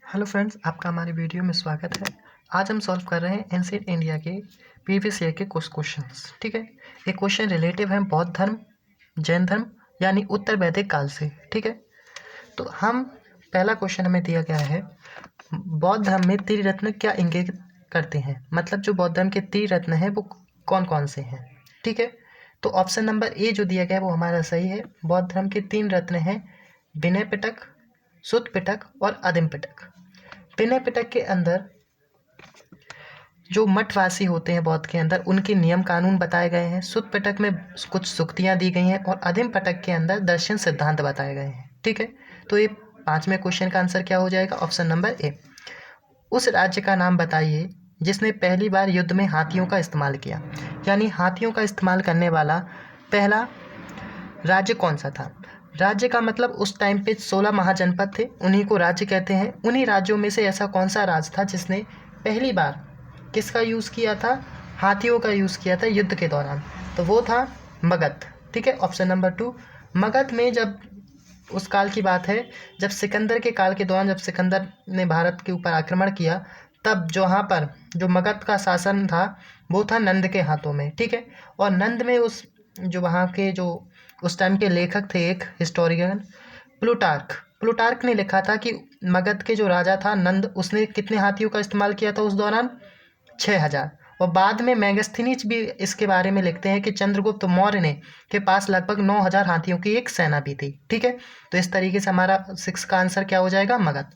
Hello friends, आपका हमारे video में स्वागत है। आज हम सॉल्व कर रहे हैं एंशिएंट इंडिया के प्रीवियस ईयर के कुछ क्वेश्चंस। ठीक है, ये क्वेश्चन रिलेटिव है बौद्ध धर्म, जैन धर्म यानी उत्तर वैदिक काल से। ठीक है, तो हम पहला क्वेश्चन हमें दिया गया है, बौद्ध धर्म में त्रिरत्न क्या इंगित करते हैं। मतलब जो बौद्ध धर्म के त्रिरत्न हैं वो कौन कौन से हैं। ठीक है, तो ऑप्शन नंबर ए जो दिया गया है वो हमारा सही है। बौद्ध धर्म के तीन रत्न हैं, विनय पिटक, सुत्त पिटक और अदिम पिटक। विनय पिटक के अंदर जो मठवासी होते हैं बौद्ध के अंदर, उनके नियम कानून बताए गए हैं। सुत्त पिटक में कुछ सूक्तियाँ दी गई हैं और अदिम पिटक के अंदर दर्शन सिद्धांत बताए गए हैं। ठीक है, तो ये पांचवें क्वेश्चन का आंसर क्या हो जाएगा, ऑप्शन नंबर ए। उस राज्य का नाम बताइए जिसने पहली बार युद्ध में हाथियों का इस्तेमाल किया। यानी हाथियों का इस्तेमाल करने वाला पहला राज्य कौन सा था। राज्य का मतलब उस टाइम पे 16 महाजनपद थे, उन्हीं को राज्य कहते हैं। उन्हीं राज्यों में से ऐसा कौन सा राज्य था जिसने पहली बार किसका यूज़ किया था, हाथियों का यूज़ किया था युद्ध के दौरान, तो वो था मगध। ठीक है, ऑप्शन नंबर 2। मगध में जब उस काल की बात है जब सिकंदर के काल के दौरान, जब सिकंदर ने भारत के ऊपर आक्रमण किया, तब जहाँ पर जो मगध का शासन था वो था नंद के हाथों में। ठीक है, और नंद में उस जो वहाँ के जो उस टाइम के लेखक थे, एक हिस्टोरियन प्लूटार्क ने लिखा था कि मगध के जो राजा था नंद, उसने कितने हाथियों का इस्तेमाल किया था उस दौरान, 6000। और बाद में मैगस्थनीज भी इसके बारे में लिखते हैं कि चंद्रगुप्त मौर्य ने के पास लगभग 9000 हाथियों की एक सेना भी थी। ठीक है, तो इस तरीके से हमारा 6 का आंसर क्या हो जाएगा, मगध।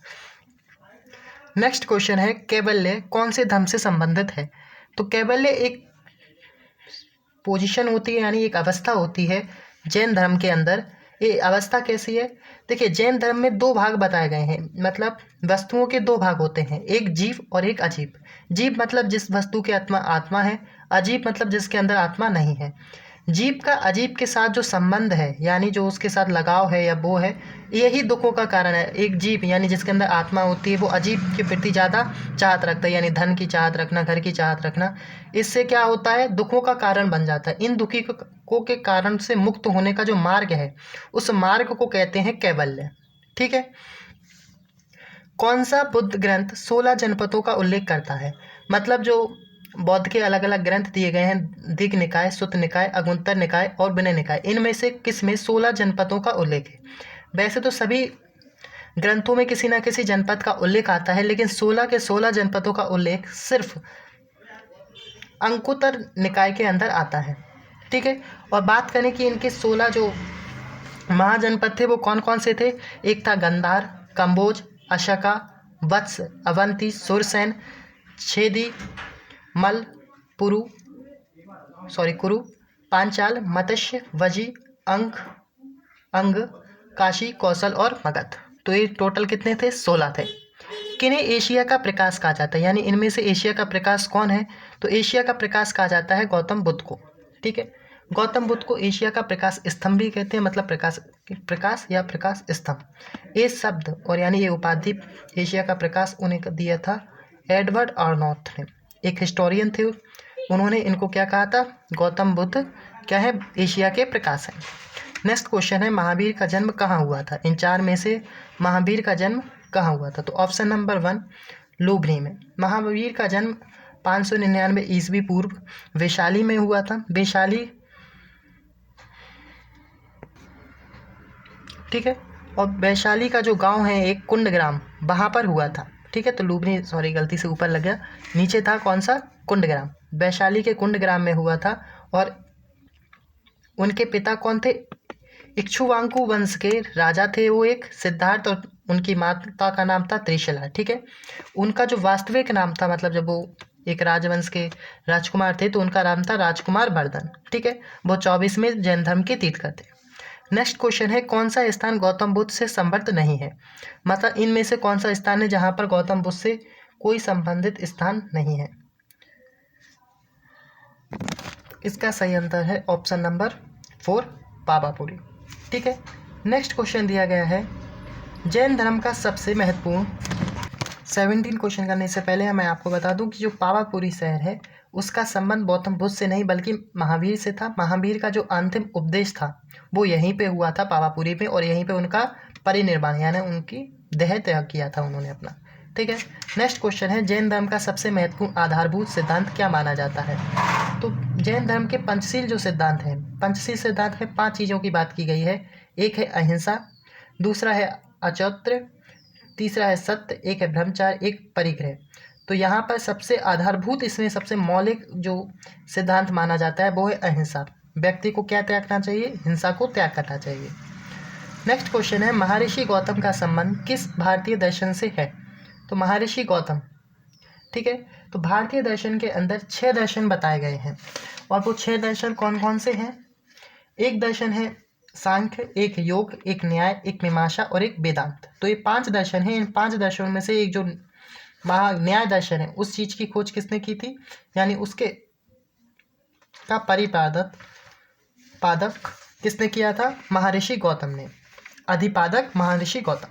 नेक्स्ट क्वेश्चन है, कैवल्य कौन से धर्म से संबंधित है। तो कैवल्य एक पोजीशन होती है, यानी एक अवस्था होती है जैन धर्म के अंदर। ये अवस्था कैसी है, देखिए जैन धर्म में दो भाग बताए गए हैं। मतलब वस्तुओं के दो भाग होते हैं, एक जीव और एक अजीब। जीव मतलब जिस वस्तु की आत्मा आत्मा है, अजीब मतलब जिसके अंदर आत्मा नहीं है। जीव का अजीब के साथ जो संबंध है, यानी जो उसके साथ लगाव है या वो है, यही दुखों का कारण है। एक जीव यानी जिसके अंदर आत्मा होती है वो अजीब के प्रति ज़्यादा चाहत रखता है, यानी धन की चाहत रखना, घर की चाहत रखना। इससे क्या होता है, दुखों का कारण बन जाता है। इन दुखी को के कारण से मुक्त होने का जो मार्ग है, उस मार्ग को कहते हैं कैवल्य। ठीक है, कौन सा बुद्ध ग्रंथ 16 जनपदों का उल्लेख करता है। मतलब जो बौद्ध के अलग अलग ग्रंथ दिए गए हैं, दीघ निकाय, सुत्त निकाय, अगुंतर निकाय और विनय निकाय, इनमें से किस में 16 जनपदों का उल्लेख है। वैसे तो सभी ग्रंथों में किसी न किसी जनपद का उल्लेख आता है, लेकिन 16 के 16 जनपदों का उल्लेख सिर्फ अंकुतर निकाय के अंदर आता है। ठीक है, और बात करें कि इनके 16 जो महाजनपद थे वो कौन कौन से थे। एक था गंधार, कंबोज, अशका, वत्स, अवंती, सुरसेन, छेदी, मल, कुरु, पांचाल, मत्स्य, वजी, अंग, काशी, कौशल और मगध। तो ये टोटल कितने थे, 16 थे। किन्हें एशिया का प्रकाश कहा जाता है, यानी इनमें से एशिया का प्रकाश कौन है। तो एशिया का प्रकाश कहा जाता है गौतम बुद्ध को। ठीक है, गौतम बुद्ध को एशिया का प्रकाश स्तंभ भी कहते हैं, मतलब प्रकाश या प्रकाश स्तंभ। ये शब्द और यानी ये उपाधि एशिया का प्रकाश उन्हें दिया था एडवर्ड आर्नोल्ट ने, एक हिस्टोरियन थे। उन्होंने इनको क्या कहा था, गौतम बुद्ध क्या है, एशिया के प्रकाश है। नेक्स्ट क्वेश्चन है, महावीर का जन्म कहाँ हुआ था। इन चार में से महावीर का जन्म कहाँ हुआ था। तो ऑप्शन नंबर 1 लुबनी में। महावीर का जन्म 599 ईस्वी पूर्व वैशाली में हुआ था। वैशाली, ठीक है, और वैशाली का जो गांव है एक कुंडग्राम, वहाँ पर हुआ था। ठीक है, तो लुबनी सॉरी गलती से ऊपर लग गया, नीचे था कौन सा, कुंडग्राम। वैशाली के कुंडग्राम में हुआ था। और उनके पिता कौन थे, इक्ष्वाकु वंश के राजा थे वो एक सिद्धार्थ, और उनकी माता का नाम था त्रिशला। ठीक है, उनका जो वास्तविक नाम था, मतलब जब वो एक राजवंश के राजकुमार थे तो उनका नाम था राजकुमार वर्धन। ठीक है, वो 24वें जैन धर्म के तीर्थकर थे। नेक्स्ट क्वेश्चन है, कौन सा स्थान गौतम बुद्ध से संबद्ध नहीं है। मतलब इनमें से कौन सा स्थान है जहाँ पर गौतम बुद्ध से कोई संबंधित स्थान नहीं है। इसका सही आंसर है ऑप्शन नंबर 4 पावापुरी। ठीक है, नेक्स्ट क्वेश्चन दिया गया है, जैन धर्म का सबसे महत्वपूर्ण 17 क्वेश्चन करने से पहले मैं आपको बता दूं कि जो पावापुरी शहर है उसका संबंध गौतम बुद्ध से नहीं बल्कि महावीर से था। महावीर का जो अंतिम उपदेश था वो यहीं पे हुआ था पावापुरी में, और यहीं पे उनका परिनिर्वाण यानी उनकी देह त्याग किया था उन्होंने अपना। ठीक है। नेक्स्ट क्वेश्चन है, जैन धर्म का सबसे महत्वपूर्ण आधारभूत सिद्धांत क्या माना जाता है? तो जैन धर्म के पंचशील जो सिद्धांत हैं, पंचशील सिद्धांत में 5 चीज़ों की बात की गई है। एक है अहिंसा, दूसरा है अचौत्र, तीसरा है सत्य, एक है ब्रह्मचार्य, एक परिग्रह। तो यहाँ पर सबसे आधारभूत, इसमें सबसे मौलिक जो सिद्धांत माना जाता है वो है अहिंसा। व्यक्ति को क्या त्यागना चाहिए? हिंसा को त्याग करना चाहिए। नेक्स्ट क्वेश्चन है, महर्षि गौतम का संबंध किस भारतीय दर्शन से है? तो महर्षि गौतम, ठीक है, तो भारतीय दर्शन के अंदर 6 दर्शन बताए गए हैं और वो 6 दर्शन कौन कौन से हैं? एक दर्शन है सांख्य, एक योग, एक न्याय, एक मीमांसा और एक वेदांत। तो ये 5 दर्शन हैं। इन 5 दर्शनों में से एक जो न्याय दर्शन है, उस चीज की खोज किसने की थी? यानी उसके का पादक किसने किया था? महर्षि गौतम ने। अधिपादक महर्षि गौतम।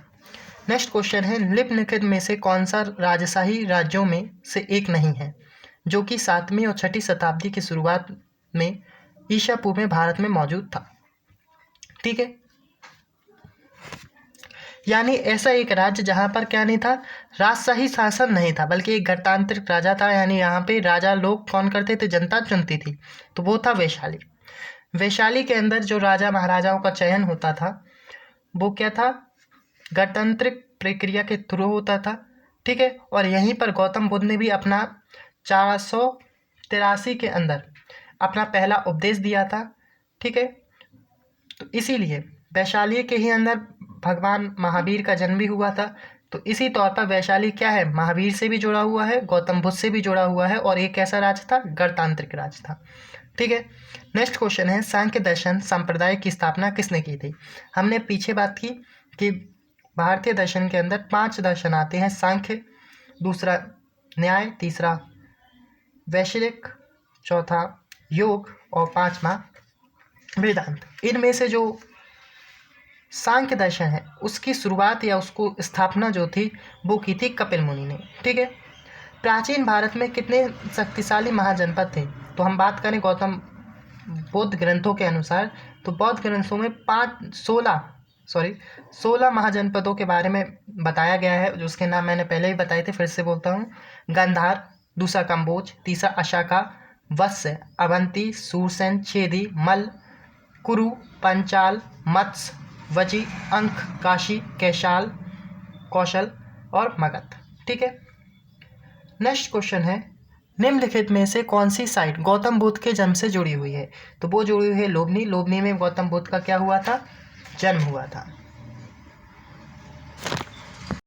नेक्स्ट क्वेश्चन है, निम्नलिखित में से कौन सा राजशाही राज्यों में से एक नहीं है जो कि 7वीं और 6ठी शताब्दी की शुरुआत में ईसा पूर्व में भारत में मौजूद था? ठीक है, यानी ऐसा एक राज्य जहाँ पर क्या नहीं था? राजशाही शासन नहीं था, बल्कि एक गणतांत्रिक राजा था। यानी यहाँ पे राजा लोग कौन करते थे? जनता चुनती थी। तो वो था वैशाली। वैशाली के अंदर जो राजा महाराजाओं का चयन होता था वो क्या था? गणतांत्रिक प्रक्रिया के थ्रू होता था। ठीक है, और यहीं पर गौतम बुद्ध ने भी अपना 483 के अंदर अपना पहला उपदेश दिया था। ठीक है, तो इसीलिए वैशाली के ही अंदर भगवान महावीर का जन्म भी हुआ था। तो इसी तौर पर वैशाली क्या है? महावीर से भी जुड़ा हुआ है, गौतम बुद्ध से भी जुड़ा हुआ है और एक ऐसा राज्य था, गणतांत्रिक राज्य था। ठीक है, नेक्स्ट क्वेश्चन है, सांख्य दर्शन संप्रदाय की स्थापना किसने की थी? हमने पीछे बात की कि भारतीय दर्शन के अंदर 5 दर्शन आते हैं, सांख्य, दूसरा न्याय, तीसरा वैशेषिक, चौथा योग और 5वां वेदांत। इनमें से जो सांख्य दर्शन है उसकी शुरुआत या उसको स्थापना जो थी वो की थी कपिल मुनि ने। ठीक है, प्राचीन भारत में कितने शक्तिशाली महाजनपद थे? तो हम बात करें गौतम बौद्ध ग्रंथों के अनुसार, तो बौद्ध ग्रंथों में 16 महाजनपदों के बारे में बताया गया है, जो उसके नाम मैंने पहले ही बताए थे, फिर से बोलता हूँ। गांधार, दूसरा कंबोज, तीसरा अशाका, वत्स्य, अवंती, सूरसेन, छेदी, मल, कुरु, पंचाल, मत्स्य, वजी, अंक, काशी, कैशाल, कौशल और मगध। ठीक है, नेक्स्ट क्वेश्चन है, निम्नलिखित में से कौन सी साइट गौतम बुद्ध के जन्म से जुड़ी हुई है? तो वो जुड़ी हुई है लोबनी। लोबनी में गौतम बुद्ध का क्या हुआ था? जन्म हुआ था।